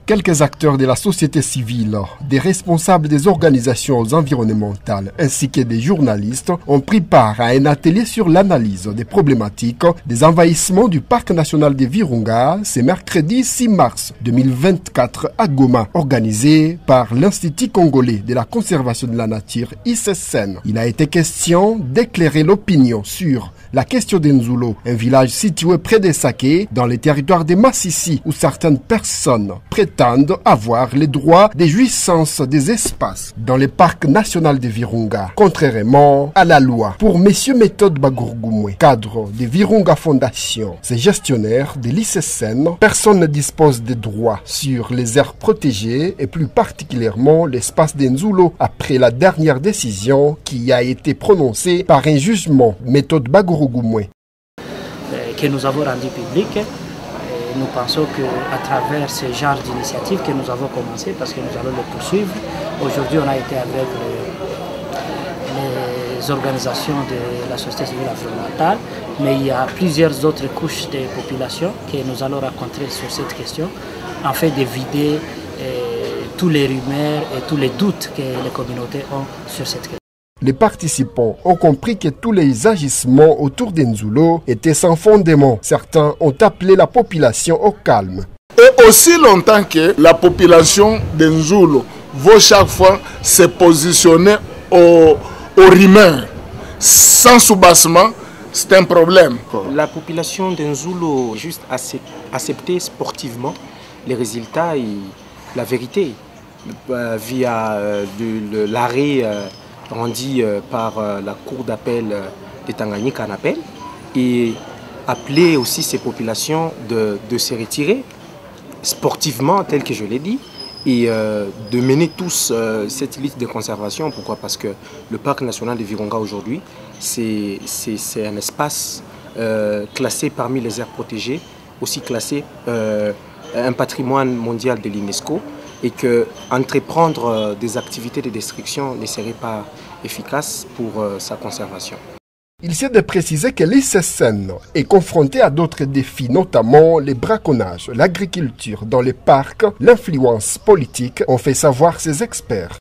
Quelques acteurs de la société civile, des responsables des organisations environnementales ainsi que des journalistes ont pris part à un atelier sur l'analyse des problématiques des envahissements du parc national de Virunga ce mercredi 6 mars 2024 à Goma, organisé par l'Institut congolais de la conservation de la nature ICCN. Il a été question d'éclairer l'opinion sur la question d'Nzulo, un village situé près de Saké, dans les territoires de Massissi, où certaines personnes prétendent avoir les droits de jouissance des espaces dans le parc national de Virunga, contrairement à la loi. Pour M. Méthode Bagourgoumoué, cadre de Virunga Fondation, et gestionnaire de l'ICCN, personne ne dispose de droits sur les aires protégées et plus particulièrement l'espace d'Nzulo après la dernière décision qui a été prononcée par un jugement. Méthode Bagourgoumoué que nous avons rendu public. Nous pensons qu'à travers ce genre d'initiative que nous avons commencé, parce que nous allons le poursuivre, aujourd'hui on a été avec les organisations de la société civile environnementale, mais il y a plusieurs autres couches de population que nous allons rencontrer sur cette question, afin de vider tous les rumeurs et tous les doutes que les communautés ont sur cette question. Les participants ont compris que tous les agissements autour d'Nzulo étaient sans fondement. Certains ont appelé la population au calme. Et aussi longtemps que la population d'Nzulo va chaque fois se positionner aux rumeurs sans soubassement, c'est un problème. La population d'Nzulo juste accepter sportivement les résultats et la vérité via l'arrêt rendu par la cour d'appel de Tanganyika en appel, et appeler aussi ces populations de se retirer sportivement, tel que je l'ai dit, et de mener tous cette lutte de conservation. Pourquoi? Parce que le parc national de Virunga aujourd'hui, c'est un espace classé parmi les aires protégées, aussi classé un patrimoine mondial de l'UNESCO, et que entreprendre des activités de destruction ne serait pas efficace pour sa conservation. Il s'est de préciser que l'ICCN est confronté à d'autres défis, notamment les braconnages, l'agriculture dans les parcs, l'influence politique, ont fait savoir ses experts.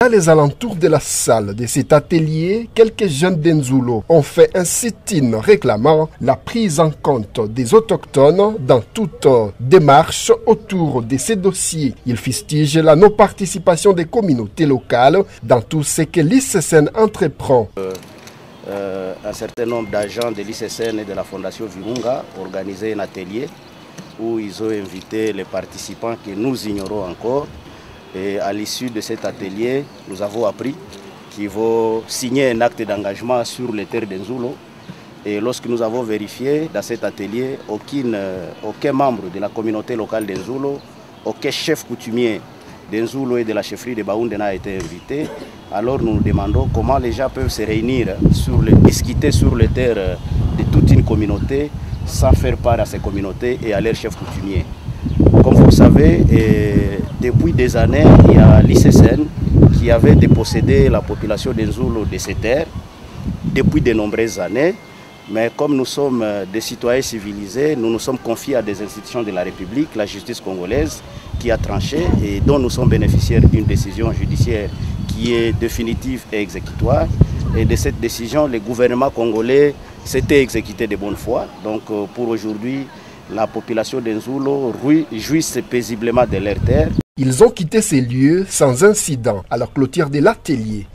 Dans les alentours de la salle de cet atelier, quelques jeunes d'Nzulo ont fait un sit-in réclamant la prise en compte des autochtones dans toute démarche autour de ces dossiers. Ils fustigent la non-participation des communautés locales dans tout ce que l'ICCN entreprend. Un certain nombre d'agents de l'ICCN et de la Fondation Virunga ont organisé un atelier où ils ont invité les participants que nous ignorons encore. Et à l'issue de cet atelier, nous avons appris qu'ils vont signer un acte d'engagement sur les terres d'Nzulo. Et lorsque nous avons vérifié dans cet atelier, aucun membre de la communauté locale d'Nzulo, aucun chef coutumier d'Nzulo et de la chefferie de Baoundé n'a été invité. Alors nous nous demandons comment les gens peuvent se réunir, discuter sur les terres de toute une communauté sans faire part à ces communautés et à leurs chefs coutumiers. Comme vous le savez, depuis des années, il y a l'ICCN qui avait dépossédé la population d'Nzulo de ces terres depuis de nombreuses années. Mais comme nous sommes des citoyens civilisés, nous nous sommes confiés à des institutions de la République, la justice congolaise, qui a tranché et dont nous sommes bénéficiaires d'une décision judiciaire qui est définitive et exécutoire. Et de cette décision, le gouvernement congolais s'était exécuté de bonne foi. Donc pour aujourd'hui, la population d'Nzulo jouisse paisiblement de leurs terres. Ils ont quitté ces lieux sans incident à la clôture de l'atelier.